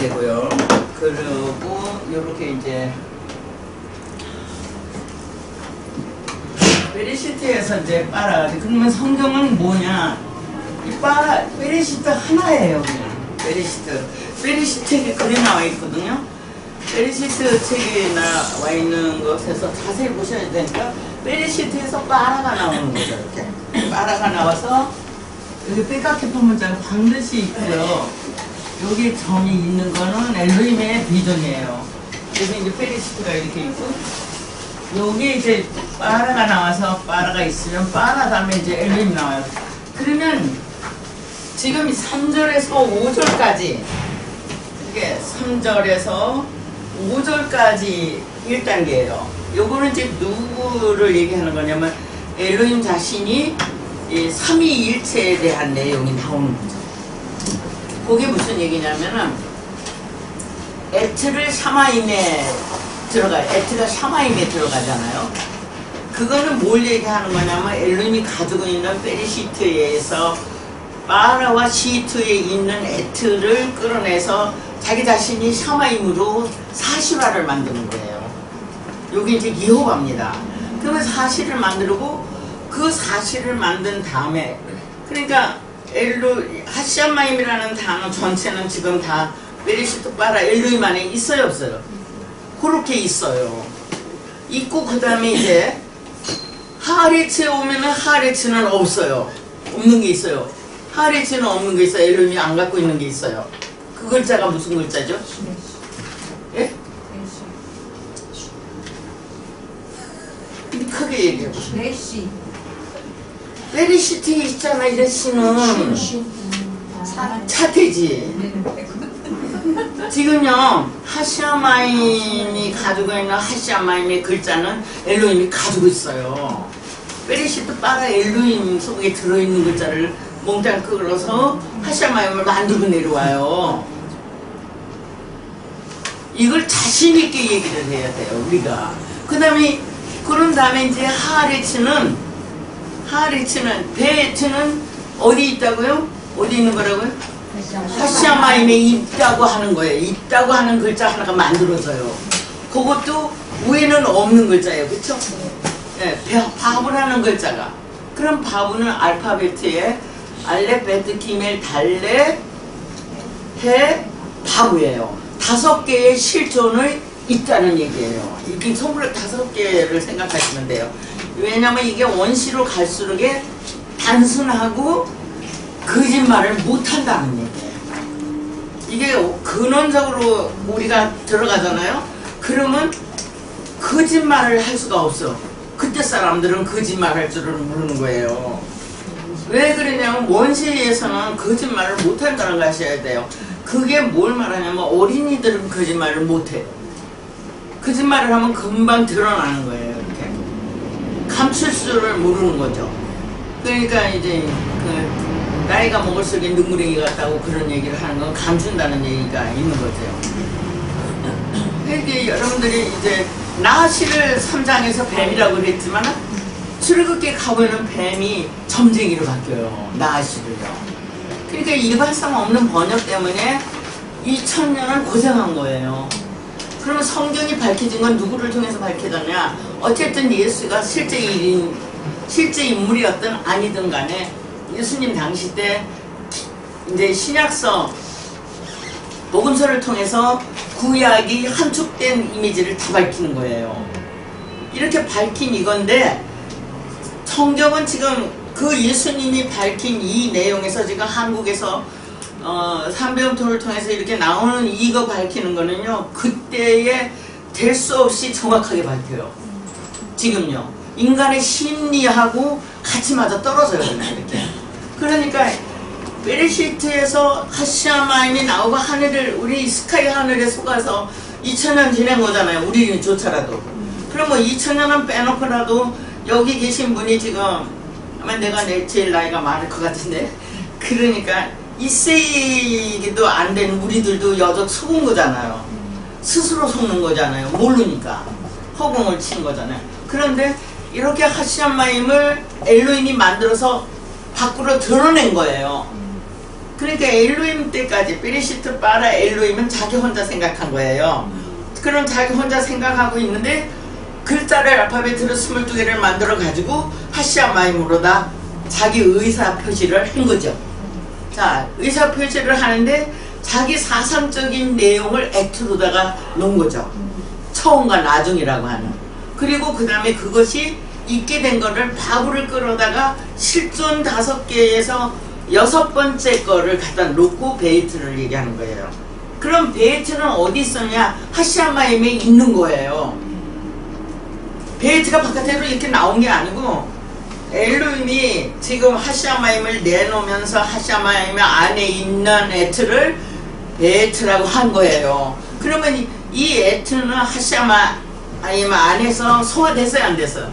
되고요. 그리고 요렇게 이제 베레시트에서 이제 빨아. 그러면 성경은 뭐냐? 이 베레시트 하나예요. 그냥 베레시트 책에 글이 나와 있거든요. 베레시트 책에 나와 있는 것에서 자세히 보셔야 되니까 베레시트에서 빠라가 나오는 거죠. 이렇게 빠라가 나와서 여기 빼깎이 판문장 반드시 있고요. 여기 점이 있는 거는 엘로힘의 비전이에요. 그래서 이제 베레시트가 이렇게 있고, 여기 이제 빠라가 나와서 빠라가 있으면 빠라 다음에 이제 엘로힘 나와요. 그러면 지금 3절에서 5절까지, 이게 3절에서 5절까지 1단계예요. 요거는 이제 누구를 얘기하는 거냐면 엘로힘 자신이 이 삼위일체에 대한 내용이 나오는 거죠. 그게 무슨 얘기냐면은 에트를 샤마임에 들어가요. 에트가 샤마임에 들어가잖아요. 그거는 뭘 얘기하는 거냐면 엘로힘이 가지고 있는 베레시트에서 빠라와 시트에 있는 에트를 끌어내서 자기 자신이 샤마임으로 사실화를 만드는 거예요. 여기 이제 여호와입니다. 그러면 사실을 만들고 그 사실을 만든 다음에, 그러니까 하시아마임이라는 단어 전체는 지금 다 베레시트 빠라 엘로힘 안에 있어요, 없어요? 그렇게 있어요. 있고 그 다음에 이제 하레츠에 오면은 하레츠는 없어요. 없는 게 있어요. 하레츠는 없는 게 있어요. 엘로힘이 안 갖고 있는 게 있어요. 그 글자가 무슨 글자죠? 예? 크게 얘기해 보세요. 베레시트에 있잖아, 이 레시는 차태지. 지금요 하시아마임이 가지고 있는 하시아마임의 글자는 엘로힘이 가지고 있어요. 베레시트 빠라 엘로힘 속에 들어있는 글자를 몽땅 끌어서 하시아마임을 만들고 내려와요. 이걸 자신있게 얘기를 해야 돼요, 우리가. 그런 다음에 이제 베에트는 어디 있다고요? 어디 있는 거라고요? 하시아마임에 있다고 하는 거예요. 있다고 하는 글자 하나가 만들어져요. 그것도 위에는 없는 글자예요. 그쵸? 네, 바브라는 글자가. 그럼 바브는 알파베트에 알렙, 베트, 기멜, 달레, 해, 바브예요. 5개의 실존을 있다는 얘기예요. 이게 선물을 5개를 생각하시면 돼요. 왜냐면 이게 원시로 갈수록 단순하고 거짓말을 못한다는 얘기예요. 이게 근원적으로 우리가 들어가잖아요. 그러면 거짓말을 할 수가 없어. 그때 사람들은 거짓말할 줄은 모르는 거예요. 왜 그러냐면 원시에서는 거짓말을 못한다는 걸 아셔야 돼요. 그게 뭘 말하냐면 어린이들은 거짓말을 못해요. 거짓말을 하면 금방 드러나는 거예요. 이렇게 감출 줄을 모르는 거죠. 그러니까 이제 나이가 먹을수록 눈물이 같다고 그런 얘기를 하는 건 감춘다는 얘기가 있는 거죠. 그러니까 여러분들이 이제 나시를 3장에서 뱀이라고 그랬지만 출애굽기에 가보면 뱀이 점쟁이로 바뀌어요. 나시를요. 그러니까 일관성 없는 번역 때문에 2000년을 고생한 거예요. 그러면 성경이 밝혀진 건 누구를 통해서 밝혀졌냐? 어쨌든 예수가 실제 인물이었든 아니든 간에 예수님 당시 때 이제 신약서 복음서를 통해서 구약이 함축된 이미지를 다 밝히는 거예요. 이렇게 밝힌 이건데 성경은 지금 그 예수님이 밝힌 이 내용에서 지금 한국에서 삼배움토를 통해서 이렇게 나오는 이거 밝히는 거는요, 그때에 될 수 없이 정확하게 밝혀요. 지금요 인간의 심리하고 같이 맞아 떨어져요. 이렇게. 그러니까 베레시트에서 하시아마임이 나오고 우리 스카이 하늘에 속아서 2000년 지낸 거잖아요. 우리조차라도. 그럼 뭐 2000년은 빼놓고라도 여기 계신 분이 지금 아마 내가 제일 나이가 많을 것 같은데, 그러니까 1세기도 안 된 우리들도 여적 속은 거잖아요. 스스로 속는 거잖아요. 모르니까 허공을 친 거잖아요. 그런데 이렇게 하시아마임을 엘로힘이 만들어서 밖으로 드러낸 거예요. 그러니까 엘로힘 때까지 베레시트 바라 엘로힘은 자기 혼자 생각한 거예요. 그럼 자기 혼자 생각하고 있는데 글자를 알파벳으로 22개를 만들어 가지고 하시아마임으로다 자기 의사 표시를 한 거죠. 자, 의사 표시를 하는데 자기 사상적인 내용을 액트로다가 놓은 거죠. 처음과 나중이라고 하는. 그리고 그 다음에 그것이 있게 된 거를 바구를 끌어다가 실존 5개에서 6번째 거를 갖다 놓고 베이트를 얘기하는 거예요. 그럼 베이트는 어디 있었냐? 하시아마임에 있는 거예요. 베이트가 바깥으로 이렇게 나온 게 아니고 엘로힘이 지금 하시아마임을 내놓으면서 하시아마임 안에 있는 에트를 베이트라고 한 거예요. 그러면 이 에트는 하시아마임 안에서 소화됐어요, 안 됐어요?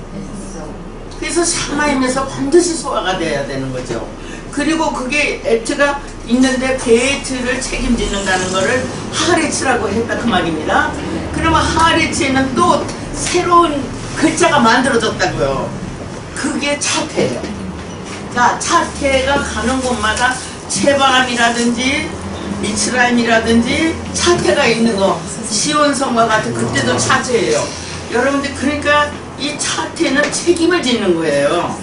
그래서 샤마임에서 반드시 소화가 돼야 되는 거죠. 그리고 그게 에트가 있는데 베이트를 책임지는다는 거를 하레츠라고 했다 그 말입니다. 그러면 하레츠에는 또 새로운 글자가 만들어졌다고요. 그게 차태예요. 자, 차태가 가는 곳마다 체바람이라든지 미츠라임이라든지 차태가 있는 거, 시온성과 같은 그때도 차태예요. 여러분들 그러니까 이 차태는 책임을 짓는 거예요.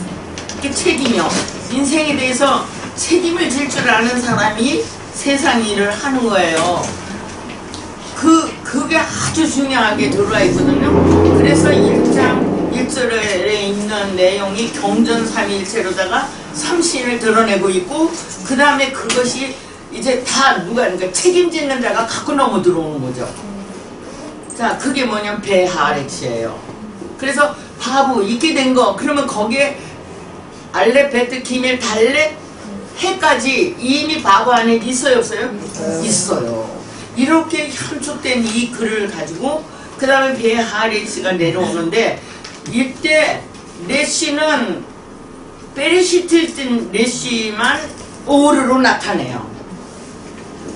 이게 책임이요. 인생에 대해서 책임을 질 줄 아는 사람이 세상 일을 하는 거예요. 그게 아주 중요하게 들어와 있거든요. 그래서 1장 1절에 있는 내용이 경전 삼위일체로다가 삼신을 드러내고 있고, 그 다음에 그것이 이제 다 누가, 그러니까 책임지는 자가 갖고 넘어 들어오는 거죠. 자, 그게 뭐냐면 베하레치예요. 그래서 바부 있게 된 거, 그러면 거기에 알렙, 베트, 기멜, 달렙, 해까지 이미 바부 안에 있어요, 없어요? 있어요. 이렇게 현축된 이 글을 가지고 그 다음에 베하레치가 내려오는데, 이때 레시는 베레시트 레시만 오르로 나타내요.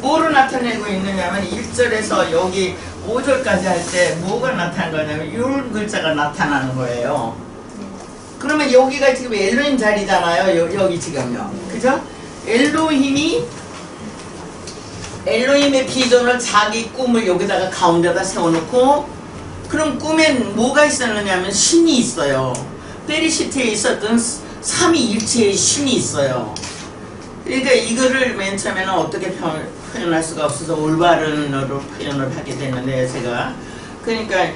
뭐로 나타내고 있느냐면 1절에서 여기 5절까지 할 때 뭐가 나타난 거냐면 이런 글자가 나타나는 거예요. 그러면 여기가 지금 엘로힘 자리잖아요. 여기 지금요. 그죠? 엘로힘의 비전을 자기 꿈을 여기다가 가운데다 세워놓고, 그럼 꿈엔 뭐가 있었느냐면 신이 있어요. 베리시트에 있었던 삼위일체의 신이 있어요. 그러니까 이거를 맨 처음에는 어떻게 표현할 수가 없어서 올바른으로 표현을 하게 됐는데 제가, 그러니까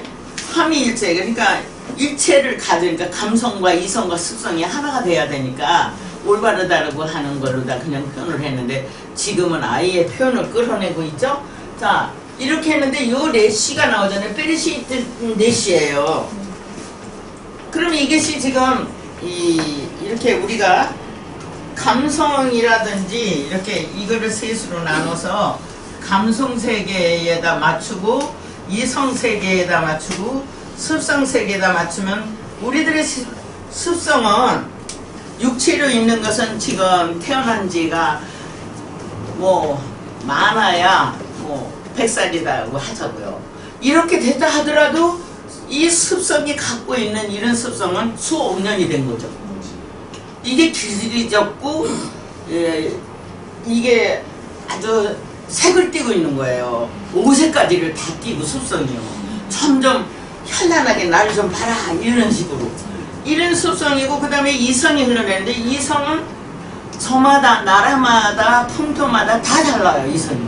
삼위일체, 그러니까 일체를 가지니까 감성과 이성과 습성이 하나가 돼야 되니까 올바르다라고 하는 걸로 다 그냥 표현을 했는데, 지금은 아예 표현을 끌어내고 있죠. 자, 이렇게 했는데 요 레시가 나오잖아요. 베리시트 레시예요. 그럼 이것이 지금 이렇게 우리가 감성이라든지 이렇게 이거를 셋으로 나눠서 감성 세계에다 맞추고 이성 세계에다 맞추고 습성 세계에다 맞추면, 우리들의 습성은 육체로 있는 것은 지금 태어난 지가 뭐 많아야 뭐 100살이라고 하자고요. 이렇게 됐다 하더라도 이 습성이 갖고 있는 이런 습성은 수억 년이 된 거죠. 이게 길이졌고 이게 아주 색을 띠고 있는 거예요. 5색까지를 다 띠고 습성이요. 점점 현란하게 나를 좀 봐라 이런 식으로. 이런 습성이고, 그 다음에 이성이 흘러내는데, 이성은 저마다 나라마다 풍토마다 다 달라요. 이성이.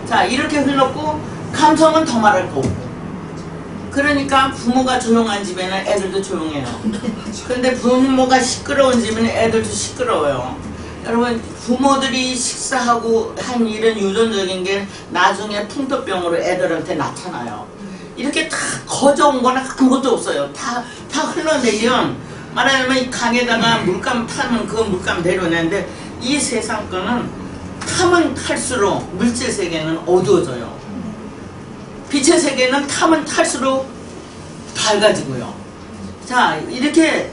자, 이렇게 흘렀고, 감성은 더 말할 거 없고. 그러니까 부모가 조용한 집에는 애들도 조용해요. 그런데 부모가 시끄러운 집에는 애들도 시끄러워요. 여러분, 부모들이 식사하고 한 이런 유전적인 게 나중에 풍토병으로 애들한테 나타나요. 이렇게 다 거저온 거는 아무것도 없어요. 다 흘러내면, 말하자면 이 강에다가 물감 타면 그 물감 내려내는데, 이 세상 거는 타면 탈수록 물질 세계는 어두워져요. 빛의 세계는 타면 탈수록 밝아지고요. 자, 이렇게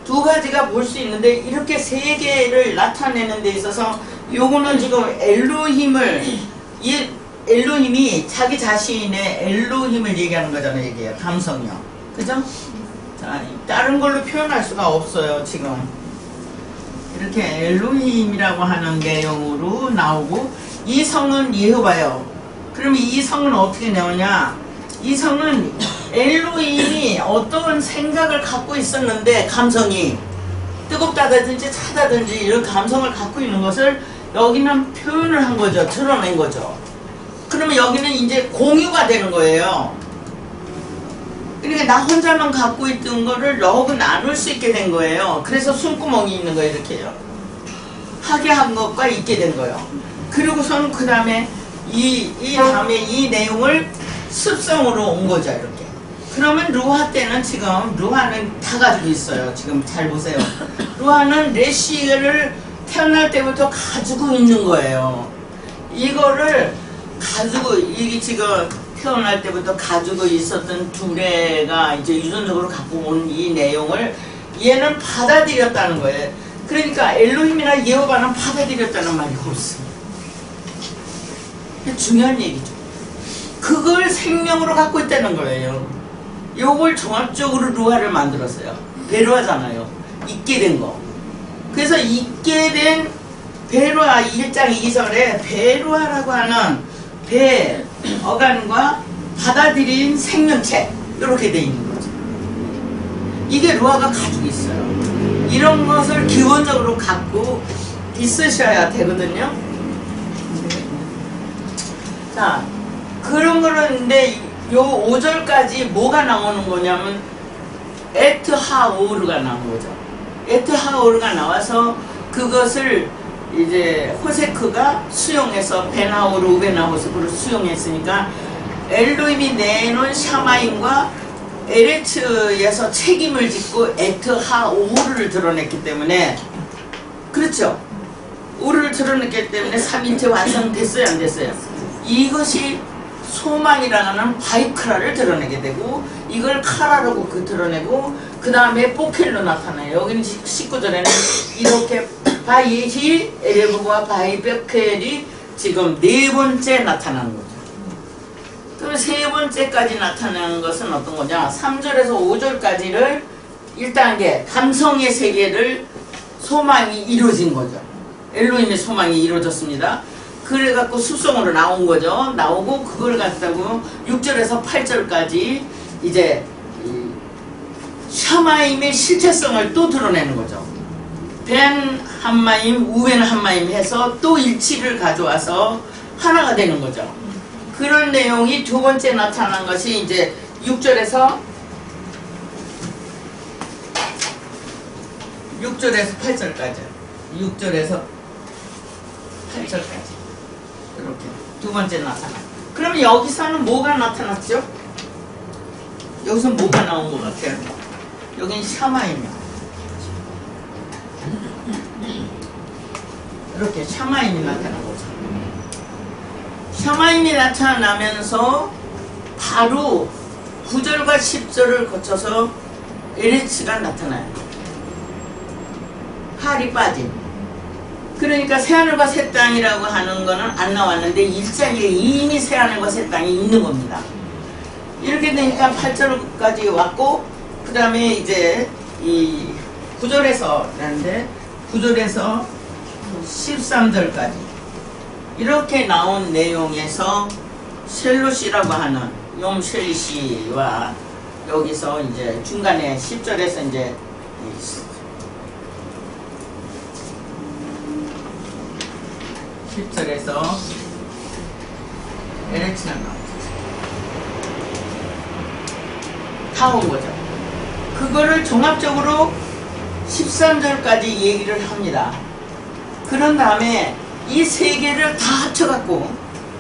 두 가지가 볼 수 있는데, 이렇게 세 개를 나타내는 데 있어서 요거는 지금 엘로힘이 자기 자신의 엘로힘을 얘기하는 거잖아요. 이게 감성이요. 그죠? 자, 다른 걸로 표현할 수가 없어요. 지금 이렇게 엘로힘이라고 하는 내용으로 나오고, 이 성은 예호바예요. 그럼 이 성은 어떻게 나오냐? 이 성은 엘로힘이 어떤 생각을 갖고 있었는데, 감성이 뜨겁다든지 차다든지 이런 감성을 갖고 있는 것을 여기는 표현을 한 거죠. 드러낸 거죠. 그러면 여기는 이제 공유가 되는 거예요. 그러니까 나 혼자만 갖고 있던 거를 너하고 나눌 수 있게 된 거예요. 그래서 숨구멍이 있는 거예요. 이렇게요. 하게 한 것과 있게 된 거예요. 그리고선 그 다음에 다음에 이 내용을 습성으로 온 거죠. 이렇게. 그러면 루하 때는 지금 루하는 다 가지고 있어요. 지금 잘 보세요. 루하는 레시를 태어날 때부터 가지고 있는 거예요. 이거를 가지고, 이게 지금 태어날 때부터 가지고 있었던 두레가 이제 유전적으로 갖고 온 이 내용을 얘는 받아들였다는 거예요. 그러니까 엘로힘이나 예호바는 받아들였다는 말이 없습니다. 중요한 얘기죠. 그걸 생명으로 갖고 있다는 거예요. 요걸 종합적으로 루하를 만들었어요. 베루하잖아요. 있게 된 거. 그래서 있게 된 베루하 1장 2절에 베루하라고 하는 배, 어간과 받아들인 생명체, 이렇게 돼 있는 거죠. 이게 루하가 가지고 있어요. 이런 것을 기본적으로 갖고 있으셔야 되거든요. 자, 그런 거는데 요 5절까지 뭐가 나오는 거냐면 에트하오르가 나온 거죠. 에트하오르가 나와서 그것을 이제 호세크가 수용해서 베나오르 우베나호세크를 수용했으니까 엘로힘이 내놓은 샤마임과 에레츠에서 책임을 짓고 에트하오르를 드러냈기 때문에, 그렇죠? 오르를 드러냈기 때문에 3인체 완성됐어요, 안 됐어요? 이것이 소망이라는 바이크라를 드러내게 되고, 이걸 카라라고 드러내고, 그 다음에 포켈로 나타나요. 여기는 19절에는 이렇게 바이히 에레브와 바이베켈이 지금 네 번째 나타나는 거죠. 그럼 세 번째까지 나타나는 것은 어떤 거냐? 3절에서 5절까지를 1단계 감성의 세계를 소망이 이루어진 거죠. 엘로힘의 소망이 이루어졌습니다. 그래갖고 습성으로 나온 거죠. 나오고 그걸 갖다고 6절에서 8절까지 이제 샤마임의 실체성을 또 드러내는 거죠. 벤 한마임, 우벤 한마임 해서 또 일치를 가져와서 하나가 되는 거죠. 그런 내용이 두 번째 나타난 것이 이제 6절에서 8절까지. 6절에서 8절까지. 이렇게 두 번째 나타나. 그럼 여기서는 뭐가 나타났죠? 여기서 뭐가 나온 것 같아요? 여긴 샤마임이요. 이렇게 샤마임이 나타난 거죠. 샤마임이 나타나면서 바로 9절과 10절을 거쳐서 에레츠가 나타나요. 할이 빠진. 그러니까 새하늘과 새 땅이라고 하는 거는 안 나왔는데 1장에 이미 새하늘과 새 땅이 있는 겁니다. 이렇게 되니까 8절까지 왔고, 그 다음에 이제 이 9절에서 라는데 9절에서 13절까지 이렇게 나온 내용에서 셀롯이라고 하는 용쉘리시와 여기서 이제 중간에 10절에서 이제 10절에서 에레츠가 나오죠. 다 온 거죠. 그거를 종합적으로 13절까지 얘기를 합니다. 그런 다음에 이 세 개를 다 합쳐갖고,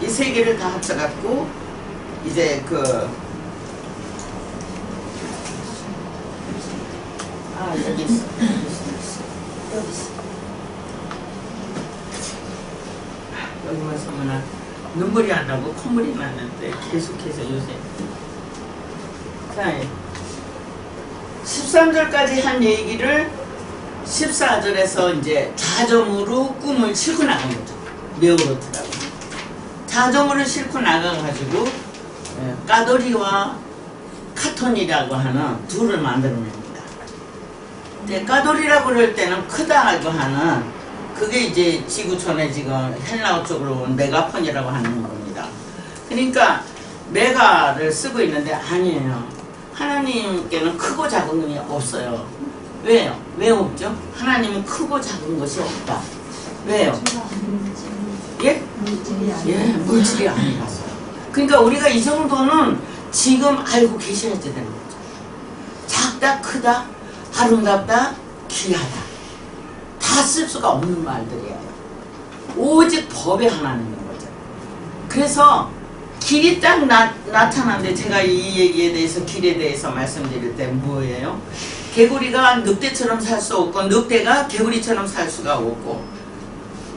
이제 여기 있어. 여기만 서면 눈물이 안 나고 콧물이 나는데 계속해서 요새. 자, 13절까지 한 얘기를 14절에서 이제 자점으로 꿈을 싣고 나간 거죠. 메오로트라고. 자점으로 싣고 나가가지고 까도리와 카톤이라고 하는 둘을 만들어냅니다. 이제 까돌이라고 그럴 때는 크다고 하는 그게 이제 지구촌에 지금 헬라어 쪽으로 온 메가폰이라고 하는 겁니다. 그러니까 메가를 쓰고 있는데 아니에요. 하나님께는 크고 작은 게 없어요. 왜요? 왜 없죠? 하나님은 크고 작은 것이 없다. 왜요? 예? 예, 물질이 아니라서. 그러니까 우리가 이 정도는 지금 알고 계셔야 되는 거죠. 작다, 크다, 아름답다, 귀하다. 다 쓸 수가 없는 말들이에요. 오직 법에 하나 있는 거죠. 그래서 길이 딱 나타나는데 제가 이 얘기에 대해서 길에 대해서 말씀드릴 때 뭐예요? 개구리가 늑대처럼 살 수 없고 늑대가 개구리처럼 살 수가 없고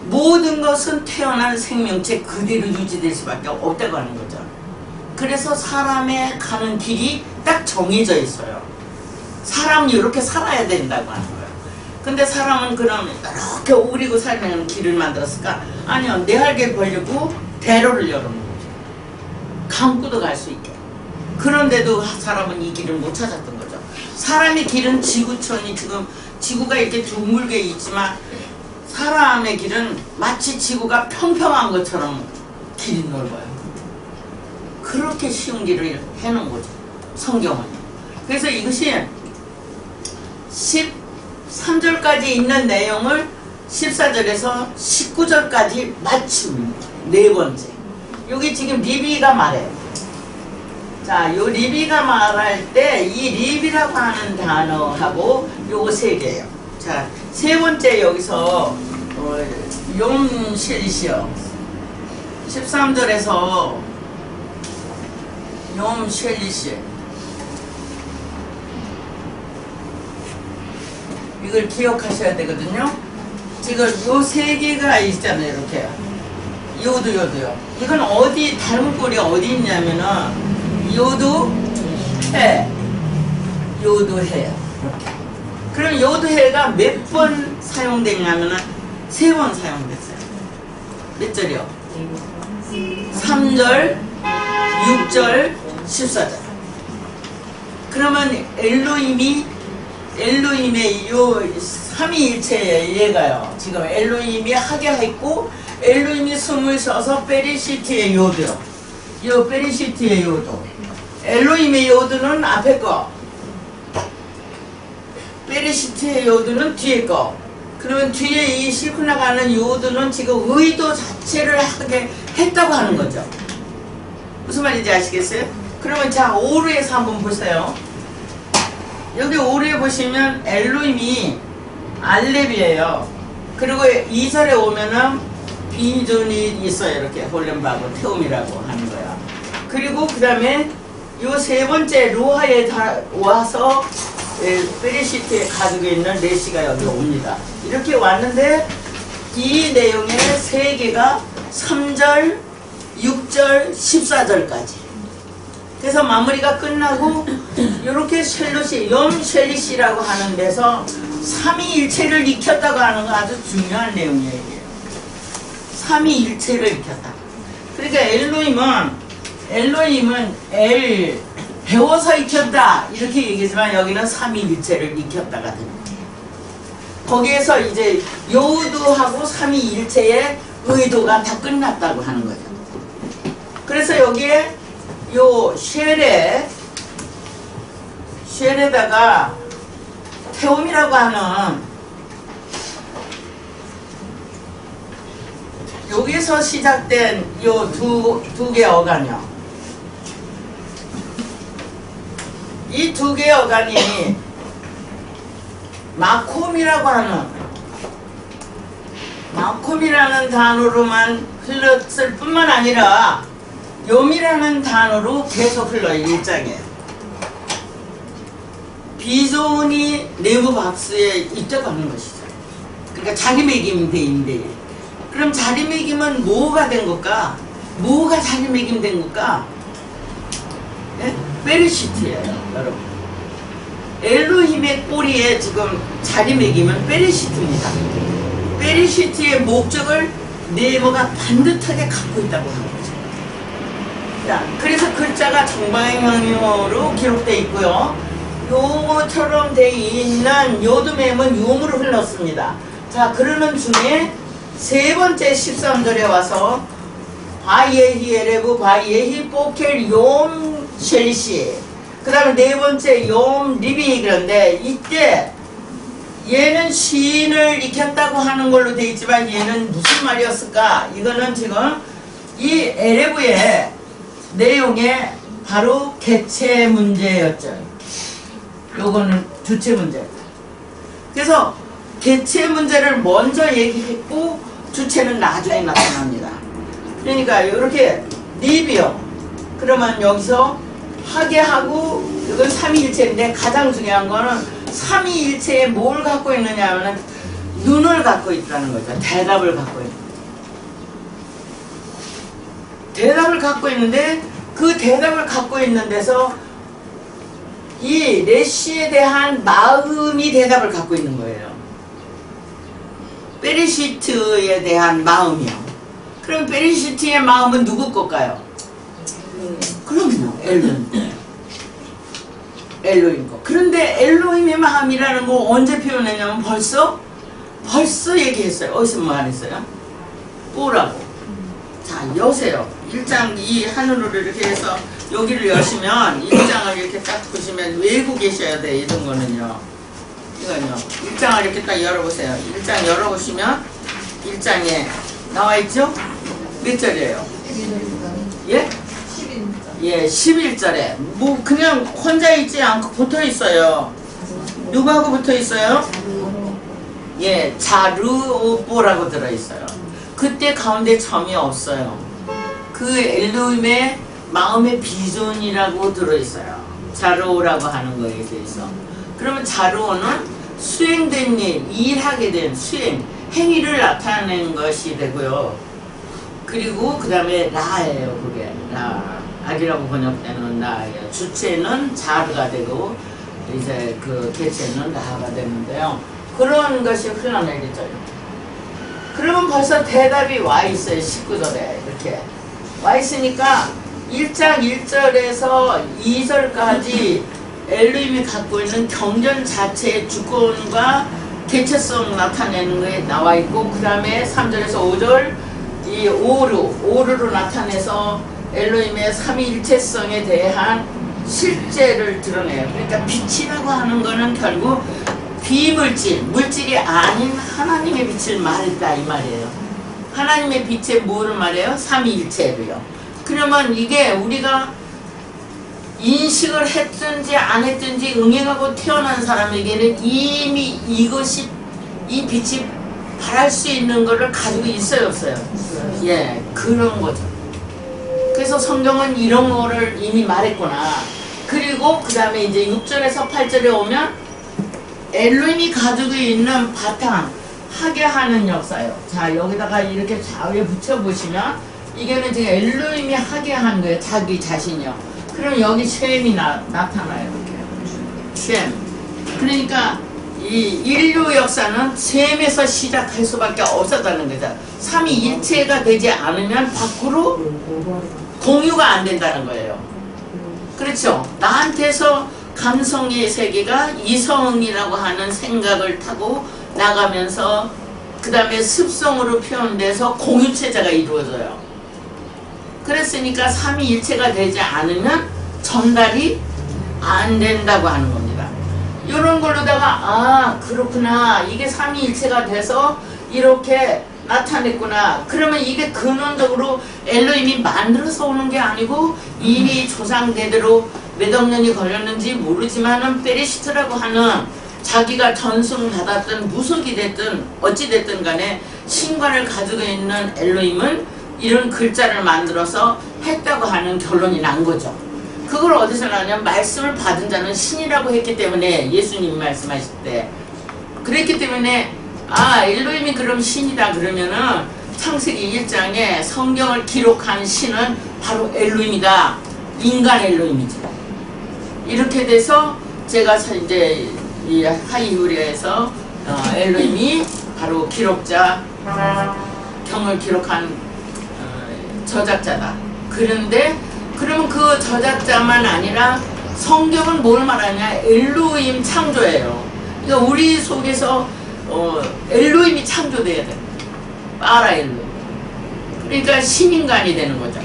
모든 것은 태어난 생명체 그대로 유지될 수밖에 없다고 하는 거죠. 그래서 사람의 가는 길이 딱 정해져 있어요. 사람이 이렇게 살아야 된다고 하는 거예요. 근데 사람은 그럼 이렇게 오그리고 살면 길을 만들었을까? 아니요. 내 할게 벌리고 대로를 열어놓은 거죠. 강구도 갈 수 있게. 그런데도 사람은 이 길을 못 찾았던 거죠. 사람의 길은 지구촌이 지금 지구가 이렇게 둥글게 있지만 사람의 길은 마치 지구가 평평한 것처럼 길이 넓어요. 그렇게 쉬운 길을 해놓은 거죠. 성경은. 그래서 이것이 13절까지 있는 내용을 14절에서 19절까지 맞춤 네 번째. 여기 지금 리비가 말해요. 자, 요 리비가 말할 때 이 리비라고 하는 단어하고 요거 세 개예요. 자, 세 번째 여기서 욤실리시요 13절에서 욤실리시 이걸 기억하셔야 되거든요. 지금 요 세 개가 있잖아요. 이렇게 요도요. 이건 어디 닮은 꼴이 어디 있냐면은 요도 해 요도해요. 이렇게. 그럼 요도해가 몇 번 사용됐냐면은 3번 사용됐어요. 몇 절이요? 3절, 6절, 14절. 그러면 엘로힘의 요 삼위일체의 얘가요. 지금 엘로힘이 하게 했고 엘로힘이 숨을 쉬어서 베리시트의 요도요. 요 베리시트의 요도. 엘로힘의 요도는 앞에 거. 베리시트의 요도는 뒤에 거. 그러면 뒤에 이 싣고 나가는 요도는 지금 의도 자체를 하게 했다고 하는 거죠. 무슨 말인지 아시겠어요? 그러면 자, 오르에서 한번 보세요. 여기 오르에 보시면 엘로힘이 알렙이에요. 그리고 2절에 오면은 비존이 있어요. 이렇게 홀렘바고 태움이라고 하는 거야. 그리고 그 다음에 요 세 번째 로하에 다 와서 베리시트에 가지고 있는 레시가 여기 옵니다. 이렇게 왔는데 이 내용의 세 개가 3절, 6절, 14절까지. 그래서 마무리가 끝나고 이렇게 쉘롯이 욤쉘리시라고 하는 데서 삼위일체를 익혔다고 하는 거 아주 중요한 내용이에요. 삼위일체를 익혔다. 그러니까 엘로힘은 배워서 익혔다 이렇게 얘기하지만 여기는 삼위일체를 익혔다가 됩니다. 거기에서 이제 요도하고 삼위일체의 의도가 다 끝났다고 하는 거죠. 그래서 여기에 요 쉘에다가 태움이라고 하는 여기서 시작된 요 두 개의 어간이요. 이 두 개의 어간이 마콤이라는 단어로만 흘렀을 뿐만 아니라 욤이라는 단어로 계속 흘러요. 일장에 비존이 네모 박스에 있다고 하는 것이죠. 그러니까 자리매김 대인데 그럼 자리매김은 뭐가 된 걸까? 뭐가 자리매김 된 걸까? 예? 베리시트예요, 여러분. 엘로힘의 꼬리에 지금 자리매김은 베리시트입니다. 베리시트의 목적을 네모가 반듯하게 갖고 있다고 하는 거죠. 자, 그래서 글자가 정방향으로 기록되어 있고요. 요거처럼 돼 있는 요드mem은 용으로 흘렀습니다. 자, 그러는 중에 세 번째 13절에 와서 바이에히 에레브 바이에히 포켈 용 쉘시, 그 다음에 네 번째 용 리비. 그런데 이때 얘는 시인을 익혔다고 하는 걸로 돼 있지만 얘는 무슨 말이었을까? 이거는 지금 이 에레브의 내용에 바로 개체 문제였죠. 요거는 주체 문제. 그래서 개체 문제를 먼저 얘기했고 주체는 나중에 나타납니다. 그러니까 이렇게 리비요. 그러면 여기서 하게 하고 이건 삼위일체인데 가장 중요한 거는 삼위일체에 뭘 갖고 있느냐 하면 눈을 갖고 있다는 거죠. 대답을 갖고 있는. 대답을 갖고 있는데 그 대답을 갖고 있는 데서 이 레시에 대한 마음이 대답을 갖고 있는 거예요. 베리시트에 대한 마음이요. 그럼 베리시트의 마음은 누구 걸까요? 그럼요, 엘로힘 거. 그런데 엘로힘의 마음이라는 거 언제 표현했냐면 벌써 얘기했어요. 어디서 말했어요? 뭐라고? 자, 여세요. 1장 이 하늘으로 이렇게 해서 여기를 여시면 1장을 이렇게 딱 보시면 외고 계셔야 돼. 이런 거는요. 이거는요. 1장을 이렇게 딱 열어보세요. 1장 열어보시면 1장에 나와 있죠? 몇 절이에요? 예? 11절. 예, 11절에. 뭐 그냥 혼자 있지 않고 붙어 있어요. 누구하고 붙어 있어요? 예, 자르오보라고 들어 있어요. 그때 가운데 점이 없어요. 그 엘로힘의 마음의 비전이라고 들어 있어요. 자르오라고 하는 거에 대해서. 그러면 자르오는 수행된 일, 일하게 된 수행, 행위를 나타내는 것이 되고요. 그리고 그 다음에 라예요. 그게 라, 악이라고 번역되는 라예요. 주체는 자르가 되고 이제 그 개체는 라가 되는데요. 그런 것이 흘러내리죠. 그러면 벌써 대답이 와 있어요. 19절에 이렇게 와 있으니까 1장 1절에서 2절까지 엘로힘이 갖고 있는 경전 자체의 주권과 개체성 나타내는 거에 나와 있고, 그 다음에 3절에서 5절 이 오르로 나타내서 엘로힘의 삼위일체성에 대한 실제를 드러내요. 그러니까 빛이라고 하는 거는 결국 비물질, 물질이 아닌 하나님의 빛을 말했다 이 말이에요. 하나님의 빛에 뭐를 말해요? 삼위일체로요. 그러면 이게 우리가 인식을 했든지 안 했든지 응행하고 태어난 사람에게는 이미 이것이 이 빛이 발할 수 있는 거를 가지고 있어요, 없어요? 예, 그런 거죠. 그래서 성경은 이런 거를 이미 말했구나. 그리고 그 다음에 이제 6절에서 8절에 오면 엘로힘이 가지고 있는 바탕, 하게 하는 역사요. 자, 여기다가 이렇게 좌우에 붙여보시면 이게는 지금 엘로힘이 하게 한 거예요. 자기 자신이요. 그럼 여기 셈이 나타나요. 이렇게. 셈. 그러니까 이 인류 역사는 셈에서 시작할 수밖에 없었다는 거죠. 삼위일체가 되지 않으면 밖으로 공유가 안 된다는 거예요. 그렇죠. 나한테서 감성의 세계가 이성이라고 하는 생각을 타고 나가면서 그 다음에 습성으로 표현돼서 공유체제가 이루어져요. 그랬으니까 삼위일체가 되지 않으면 전달이 안 된다고 하는 겁니다. 이런 걸로다가 아 그렇구나, 이게 삼위일체가 돼서 이렇게 나타냈구나. 그러면 이게 근원적으로 엘로힘이 만들어서 오는 게 아니고 이미 조상대대로 몇 억 년이 걸렸는지 모르지만은 베리시트라고 하는 자기가 전승받았든 무속이 됐든 어찌 됐든 간에 신관을 가지고 있는 엘로힘은 이런 글자를 만들어서 했다고 하는 결론이 난 거죠. 그걸 어디서 나냐면 말씀을 받은 자는 신이라고 했기 때문에, 예수님이 말씀하실 때 그랬기 때문에 아 엘로힘이 그럼 신이다 그러면은 창세기 1장에 성경을 기록한 신은 바로 엘로힘이다. 인간 엘로힘이죠. 이렇게 돼서 제가 이제 이 하이후리에서 엘로힘이 바로 기록자, 경을 기록한 저작자다. 그런데 그러면 그 저작자만 아니라 성경은 뭘 말하냐? 엘로힘 창조예요. 그러니까 우리 속에서 엘로힘이 창조돼야 돼. 파라 엘로힘. 그러니까 신인간이 되는 거죠.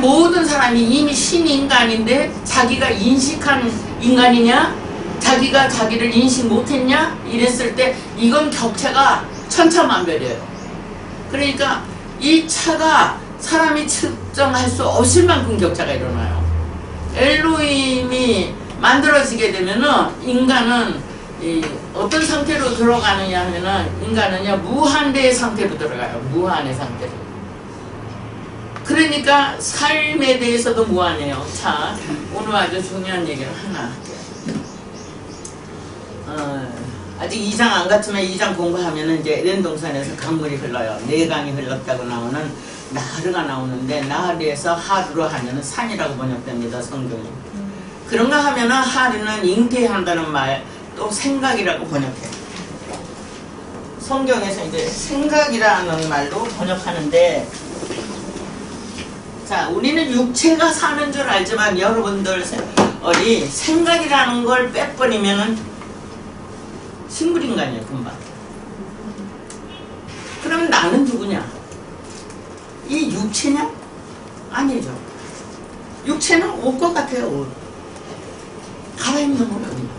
모든 사람이 이미 신인간인데 자기가 인식한 인간이냐? 자기가 자기를 인식 못했냐? 이랬을 때 이건 격차가 천차만별이에요. 그러니까 이 차가 사람이 측정할 수 없을 만큼 격차가 일어나요. 엘로힘이 만들어지게 되면은 인간은 어떤 상태로 들어가느냐 하면은 인간은요 무한대의 상태로 들어가요. 무한의 상태로. 그러니까 삶에 대해서도 무한해요. 자, 오늘 아주 중요한 얘기를 하나 할게요. 아직 2장 안 갔지만 2장 공부하면은 이제 에덴 동산에서 강물이 흘러요. 네 강이 흘렀다고 나오는 나하르가 나오는데 나하르에서 하루로 하면은 산이라고 번역됩니다. 성경이. 그런가 하면은 하루는 잉태한다는 말 또 생각이라고 번역해요. 성경에서 이제 생각이라는 말로 번역하는데 자, 우리는 육체가 사는 줄 알지만 여러분들 생각이라는 걸 빼버리면은 식물인간이에요, 금방. 그럼 나는 누구냐? 이 육체냐? 아니죠. 육체는 옷과 같아요, 옷. 갈아입는 옷입니다.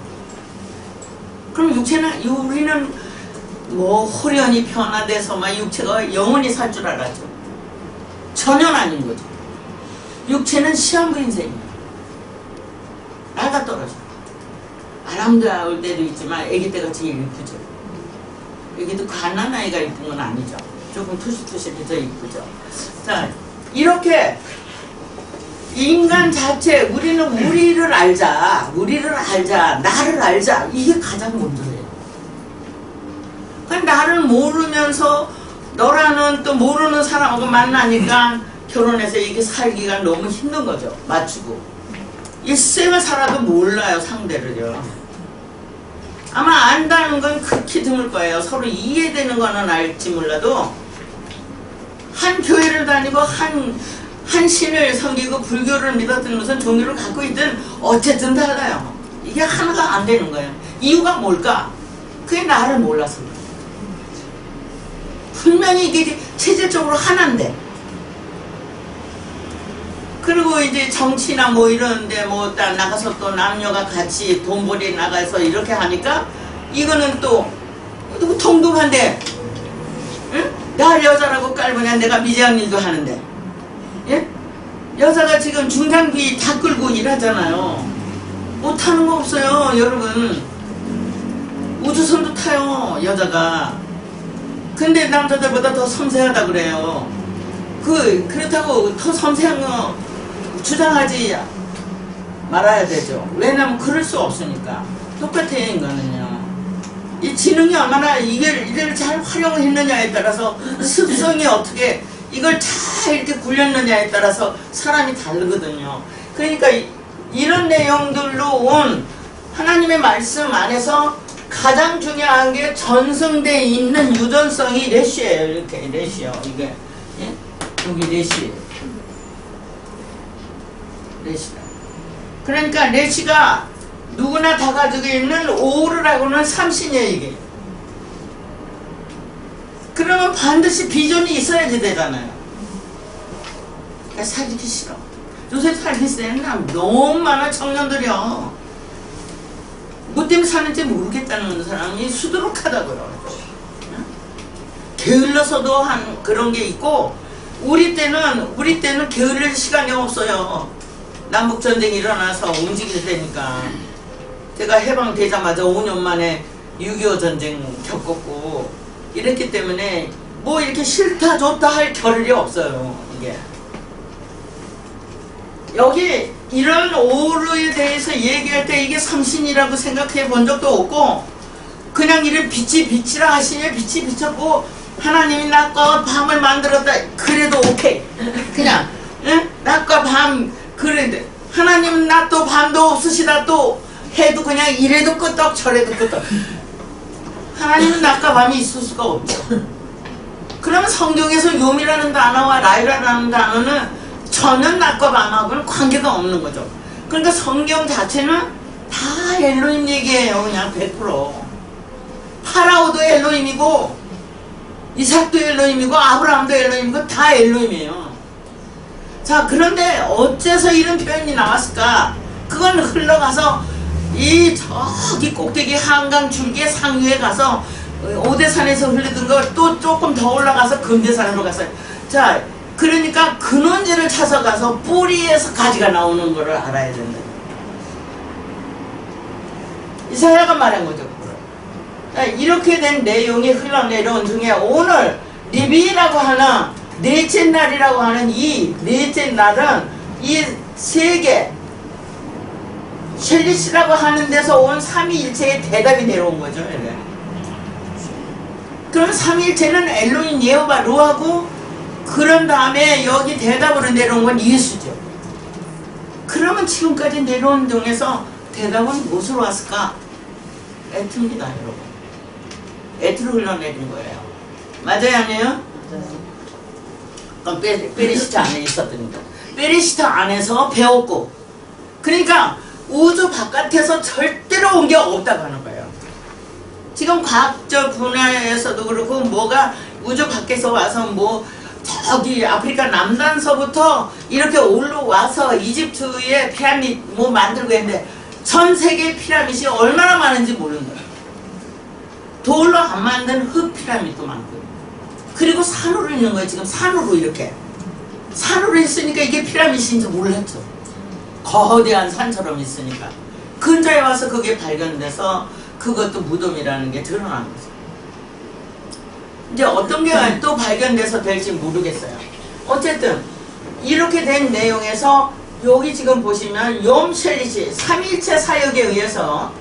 그럼 육체는, 우리는 뭐 호련히 변화돼서 막 육체가 영원히 살 줄 알았죠. 전혀 아닌 거죠. 육체는 시한부 인생이에요. 나가 떨어져. 아름다울 때도 있지만 아기 때가 제일 이쁘죠. 여기도 가난 아이가 이쁜 건 아니죠. 조금 투실투실해서 이쁘죠. 자, 이렇게 인간 자체, 우리는 우리를 알자, 나를 알자, 이게 가장 먼저예요. 그러니까 나를 모르면서 너라는 또 모르는 사람하고 만나니까 결혼해서 이게 살기가 너무 힘든 거죠. 맞추고. 일생을 살아도 몰라요, 상대를요. 아마 안다는 건 극히 드물 거예요. 서로 이해되는 거는 알지 몰라도 한 교회를 다니고 한 신을 섬기고 불교를 믿었든 무슨 종교를 갖고 있든 어쨌든 달라요. 이게 하나가 안 되는 거예요. 이유가 뭘까? 그게 나를 몰라서 그래요. 분명히 이게 체질적으로 하나인데 그리고 이제 정치나 뭐 이런데 뭐 나가서 또 남녀가 같이 돈벌이 나가서 이렇게 하니까 이거는 또 동등한데 응? 나 여자라고 깔보냐 내가 미장일도 하는데 예? 여자가 지금 중장비 다 끌고 일하잖아요. 못하는 거 없어요 여러분. 우주선도 타요 여자가. 근데 남자들보다 더 섬세하다 그래요. 그렇다고 더 섬세한 거 주장하지 말아야 되죠. 왜냐면 그럴 수 없으니까. 똑같아요 인간은요. 이 지능이 얼마나 이걸 잘 활용했느냐에 따라서 습성이 어떻게 이걸 잘 이렇게 굴렸느냐에 따라서 사람이 다르거든요. 그러니까 이런 내용들로 온 하나님의 말씀 안에서 가장 중요한 게 전승되어 있는 유전성이 렛이에요. 이렇게 렛이요. 이게 예? 여기 렛이에요. 렛이다. 그러니까 렛이가 누구나 다 가지고 있는 오르라고는 삼신이에요 이게. 그러면 반드시 비전이 있어야지 되잖아요. 그러니까 살기 싫어. 요새 살기 싫은 사람 너무 많아. 청년들이요. 뭐 때문에 사는지 모르겠다는 사람이 수두룩하다고요. 게을러서도 한 그런 게 있고 우리 때는 게을릴 시간이 없어요. 남북전쟁이 일어나서 움직일 때니까. 제가 해방되자마자 5년 만에 6.25 전쟁 겪었고 이랬기 때문에 뭐 이렇게 싫다 좋다 할 겨를이 없어요. 이게 여기 이런 오르에 대해서 얘기할 때 이게 삼신이라고 생각해 본 적도 없고 그냥 이런 빛이라 하시면 빛이 비쳤고 하나님이 낮과 밤을 만들었다 그래도 오케이. 그냥 응? 낮과 밤 그래도 하나님은 낮도 밤도 없으시다 또 해도 그냥 이래도 끄떡 저래도 끄떡. 하나님은 낮과 밤이 있을 수가 없죠. 그러면 성경에서 요미라는 단어와 라이라는 단어는 전혀 낮과 밤하고는 관계가 없는 거죠. 그러니까 성경 자체는 다 엘로힘 얘기예요. 그냥 100%. 파라오도 엘로힘이고 이삭도 엘로힘이고 아브라함도 엘로힘이고 다 엘로힘이에요. 자, 그런데 어째서 이런 표현이 나왔을까? 그건 흘러가서 이 저기 꼭대기 한강 줄기의 상류에 가서 오대산에서 흘리던 걸 또 조금 더 올라가서 금대산으로 갔어요. 자, 그러니까 근원지를 찾아가서 뿌리에서 가지가 나오는 거를 알아야 된다. 이사야가 말한 거죠. 자, 이렇게 된 내용이 흘러내려온 중에 오늘 리비라고 하는 넷째 날이라고 하는 이 넷째 날은 이 세계 셸리시라고 하는 데서 온 삼위일체의 대답이 내려온 거죠. 그럼 삼위일체는 엘로힘, 예호바, 루하고 그런 다음에 여기 대답으로 내려온 건 예수죠. 그러면 지금까지 내려온 중에서 대답은 무엇으로 왔을까? 에트입니다, 여러분. 에트로 흘러내린 거예요. 맞아요, 아니에요? 그럼 베레시트 안에 있었던 거. 베레시트 안에서 배웠고, 그러니까 우주 바깥에서 절대로 온 게 없다고 하는 거예요. 지금 과학적 분야에서도 그렇고 뭐가 우주 밖에서 와서 뭐 저기 아프리카 남단서부터 이렇게 올라와서 이집트의 피라미드 뭐 만들고 했는데 전 세계 피라미드이 얼마나 많은지 모르는 거예요. 돌로 안 만든 흙 피라미드도 많고, 그리고 산으로 있는 거예요. 지금 산으로 이렇게 산으로 있으니까 이게 피라미드인지 몰랐죠. 거대한 산처럼 있으니까 근처에 와서 그게 발견돼서 그것도 무덤이라는 게 드러난 거죠. 이제 어떤 게 또 발견돼서 될지 모르겠어요. 어쨌든 이렇게 된 내용에서 여기 지금 보시면 욤-셸리시 삼위일체 사역에 의해서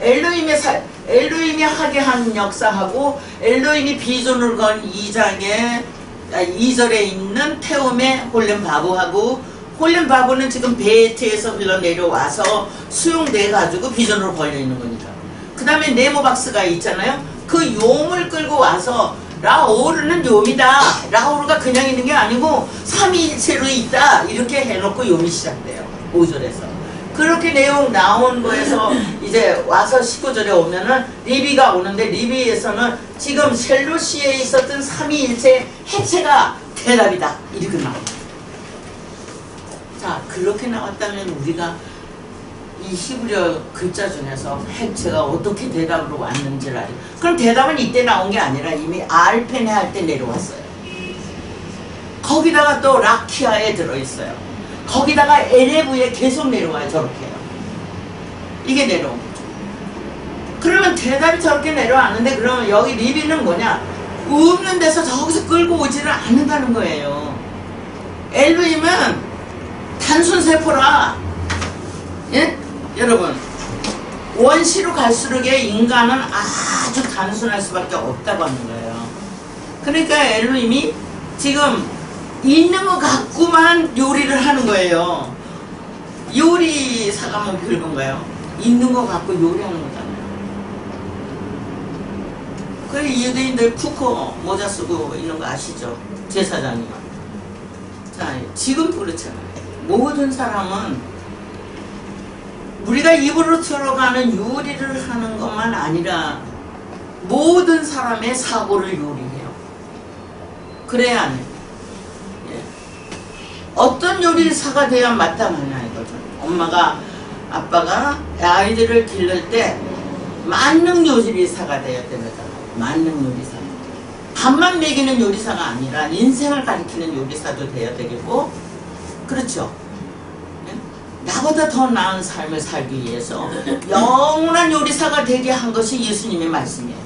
엘로힘이 하게 한 역사하고 엘로힘이 비전을 건 2절에 있는 태움의 홀렘 바보하고, 홀렘 바보는 지금 베트에서 흘러내려와서 수용돼가지고 비전으로 걸려있는 거니까. 그 다음에 네모박스가 있잖아요. 그 용을 끌고 와서 라오르는 욤이다. 라오르가 그냥 있는 게 아니고 삼위일체로 있다. 이렇게 해놓고 욤이 시작돼요. 5절에서. 그렇게 내용 나온 거에서 이제 와서 19절에 오면은 리비가 오는데, 리비에서는 지금 셀루시에 있었던 삼위일체 핵체가 대답이다. 이렇게 나옵니다. 자, 그렇게 나왔다면 우리가 이 히브리어 글자 중에서 핵체가 어떻게 대답으로 왔는지를 알아요. 그럼 대답은 이때 나온 게 아니라 이미 알페네 할 때 내려왔어요. 거기다가 또 라키아에 들어있어요. 거기다가 에레브에 계속 내려와요. 저렇게요. 이게 내려온 거죠. 그러면 대답이 저렇게 내려왔는데, 그러면 여기 리비는 뭐냐? 없는 데서 저기서 끌고 오지를 않는다는 거예요. 엘로힘은 단순 세포라, 예? 여러분, 원시로 갈수록의 인간은 아주 단순할 수밖에 없다고 하는 거예요. 그러니까 엘로힘이 지금 있는 것 갖고만 요리를 하는 거예요. 요리사가 뭐 별건가요? 있는 것 갖고 요리하는 거잖아요. 그래서 유대인들 푸코 모자 쓰고 있는 거 아시죠? 제사장이. 자, 지금 그렇잖아요. 모든 사람은 우리가 입으로 들어가는 요리를 하는 것만 아니라 모든 사람의 사고를 요리해요. 그래야 안 해요. 예. 어떤 요리사가 돼야 마땅하냐 이거죠. 엄마가, 아빠가 아이들을 기를 때 만능 요리사가 되어야 되잖아요. 만능 요리사. 밥만 먹이는 요리사가 아니라 인생을 가리키는 요리사도 돼야 되겠고, 그렇죠. 나보다 더 나은 삶을 살기 위해서 영원한 요리사가 되게 한 것이 예수님의 말씀이에요.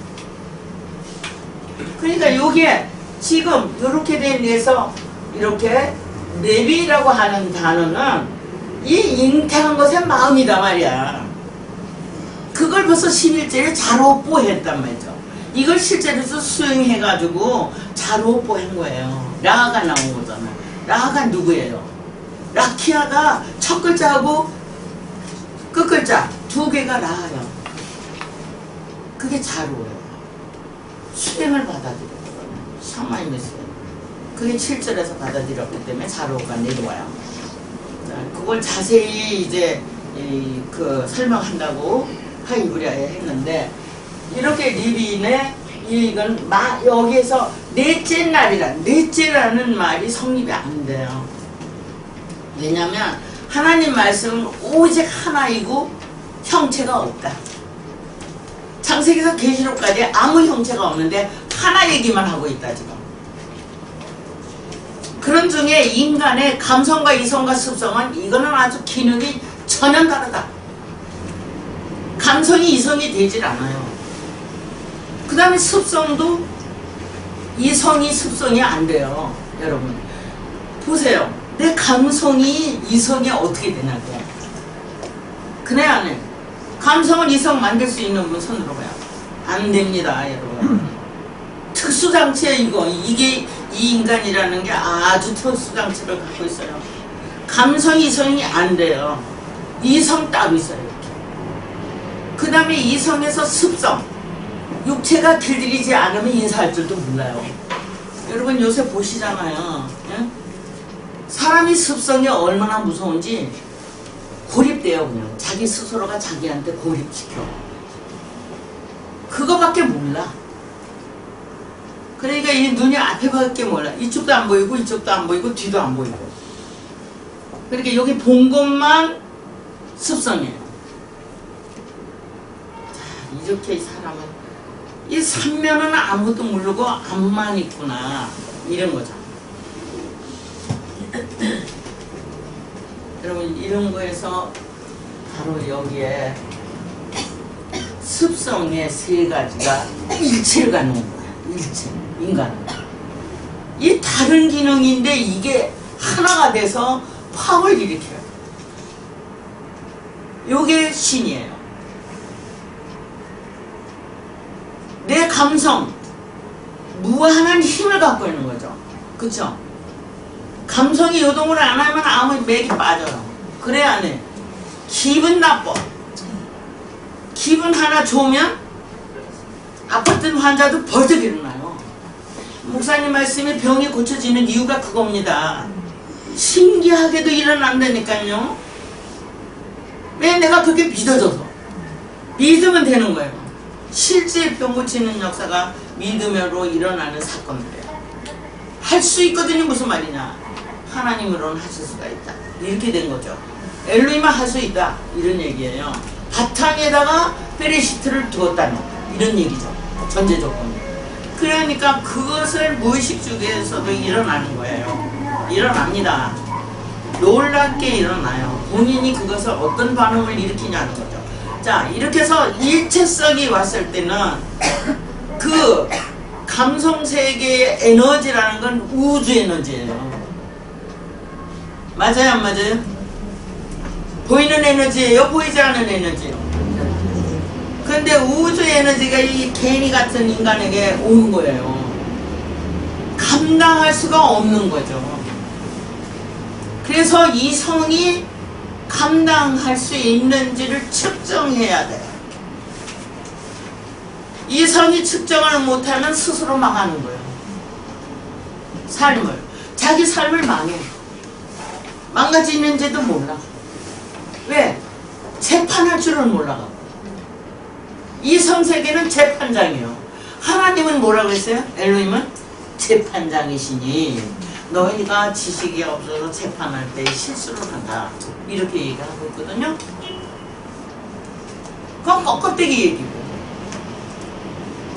그러니까 요게 지금 이렇게 된 데서 이렇게 레비라고 하는 단어는 이 잉태한 것의 마음이다 말이야. 그걸 벌써 11절에 자로뽀했단 말이죠. 이걸 실제로 수행해가지고 자로뽀한 거예요. 라가 나온 거잖아요. 라가 누구예요? 라키아가 첫 글자하고 끝 글자 두 개가 라예요. 그게 자로예요. 수행을 받아들였거든요. 샤마이메스. 그게 7절에서 받아들였기 때문에 자로가 내려와요. 자, 그걸 자세히 이제 그 설명한다고 하이브리아에 했는데, 이렇게 리빈의 이건 여기에서 넷째라는 말이 성립이 안 돼요. 왜냐면 하나님 말씀은 오직 하나이고 형체가 없다. 창세기에서 계시록까지 아무 형체가 없는데 하나 얘기만 하고 있다 지금. 그런 중에 인간의 감성과 이성과 습성은 이거는 아주 기능이 전혀 다르다. 감성이 이성이 되질 않아요. 그 다음에 습성도 이성이 습성이 안 돼요. 여러분 보세요. 내 감성이 이성이 어떻게 되냐고. 그래 안 해? 감성을 이성 만들 수 있는 분 손 들어봐요. 안 됩니다 여러분. 특수장치에 이게 이 인간이라는 게 아주 특수장치를 갖고 있어요. 감성이 이성이 안 돼요. 이성 따로 있어요. 이렇게. 그 다음에 이성에서 습성, 육체가 길들이지 않으면 인사할 줄도 몰라요. 여러분 요새 보시잖아요. 예? 사람이 습성이 얼마나 무서운지 고립돼요. 그냥 자기 스스로가 자기한테 고립시켜. 그거밖에 몰라. 그러니까 이 눈이 앞에 밖에 몰라. 이쪽도 안 보이고 이쪽도 안 보이고 뒤도 안 보이고. 그러니까 여기 본 것만 습성이에요. 자, 이렇게 사람은 이 삼면은 아무것도 모르고 앞만 있구나 이런 거죠. 여러분 이런 거에서 바로 여기에 습성의 세 가지가 일체를 갖는 거야. 일체. 인간은 이 다른 기능인데 이게 하나가 돼서 파워를 일으켜요. 요게 신이에요. 내 감성 무한한 힘을 갖고 있는 거죠. 그쵸? 감성이 요동을 안 하면 아무 맥이 빠져요. 그래 안 해? 기분 나빠. 기분 하나 좋으면 아팠던 환자도 벌떡 일어나요. 목사님 말씀에 병이 고쳐지는 이유가 그겁니다. 신기하게도 일어난다니까요. 왜? 내가 그렇게 믿어져서. 믿으면 되는 거예요. 실제 병 고치는 역사가 믿음으로 일어나는 사건이에요. 할 수 있거든요. 무슨 말이냐. 하나님으로는 하실 수가 있다. 이렇게 된 거죠. 엘로힘은 할 수 있다. 이런 얘기예요. 바탕에다가 페레시트를 두었다는 이런 얘기죠. 전제 조건. 그러니까 그것을 무의식 중에서도 일어나는 거예요. 일어납니다. 놀랍게 일어나요. 본인이 그것을 어떤 반응을 일으키냐는 거죠. 자, 이렇게 해서 일체성이 왔을 때는 그 감성세계의 에너지라는 건 우주 에너지예요. 맞아요, 안 맞아요? 보이는 에너지예요, 보이지 않는 에너지예요. 근데 우주 에너지가 이 개미 같은 인간에게 오는 거예요. 감당할 수가 없는 거죠. 그래서 이 성이 감당할 수 있는지를 측정해야 돼요. 이 성이 측정을 못하면 스스로 망하는 거예요. 삶을. 자기 삶을 망해. 망가지는지도 몰라. 왜? 재판할 줄은 몰라가고. 이 성세계는 재판장이에요. 하나님은 뭐라고 했어요? 엘로힘은 재판장이시니 너희가 지식이 없어서 재판할 때 실수를 한다. 이렇게 얘기하고 있거든요. 그건 꺾어대기 얘기고.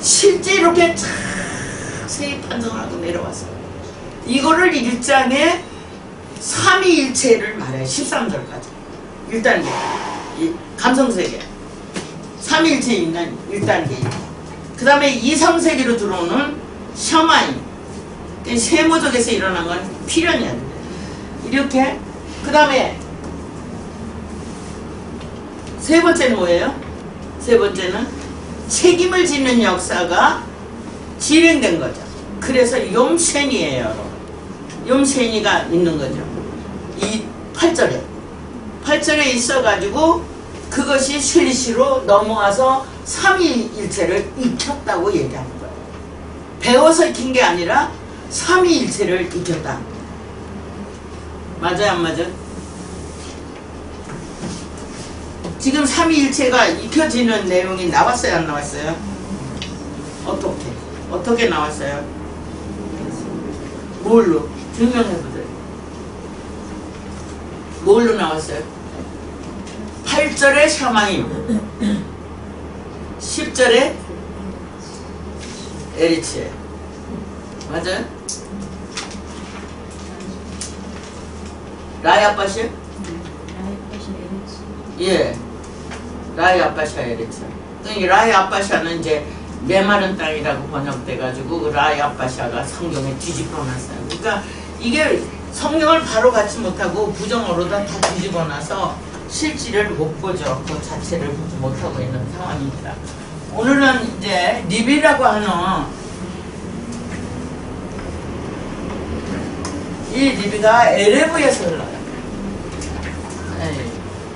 실제 이렇게 자세히 판정하고 내려왔어요. 이거를 1장에 삼위일체를 말해요. 13절까지. 1단계. 이 감성세계. 삼위일체 인간 1단계. 그 다음에 이성세계로 들어오는 셔마인. 세모족에서 일어난 건 필연이야. 이렇게. 그 다음에 세 번째는 뭐예요? 세 번째는 책임을 짓는 역사가 진행된 거죠. 그래서 용센이에요. 용센이가 있는 거죠. 이 8절에. 8절에 있어가지고 그것이 실리시로 넘어와서 삼위일체를 익혔다고 얘기하는 거예요. 배워서 익힌 게 아니라 삼위일체를 익혔다. 맞아요, 안 맞아요? 지금 삼위일체가 익혀지는 내용이 나왔어요, 안 나왔어요? 어떻게 나왔어요? 뭘로? 증명해보세요. 뭘로 나왔어요? 8절에 샤마임, 10절에 에리치에. 맞아요? 라이 아빠시요? 예. 라이 아빠샤 에리치. 그러니까 라이 아빠샤는 이제 메마른 땅이라고 번역돼가지고 그 라이 아빠샤가 성경에 뒤집어놨어요. 그러니까 이게 성경을 바로 갖지 못하고 부정어로다 다 뒤집어놔서 실질을 못 보죠. 그 자체를 보지 못하고 있는 상황입니다. 오늘은 이제 리비라고 하는 이 리비가 에레브에서 흘러요.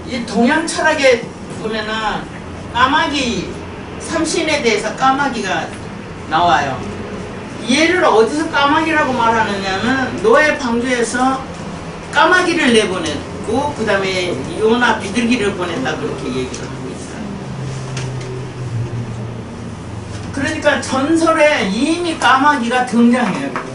이 동양 철학에 보면은 까마귀, 삼신에 대해서 까마귀가 나와요. 얘를 어디서 까마귀라고 말하느냐면 노예 방주에서 까마귀를 내보냈고 그 다음에 요나 비둘기를 보냈다 그렇게 얘기를 하고 있어요. 그러니까 전설에 이미 까마귀가 등장해요.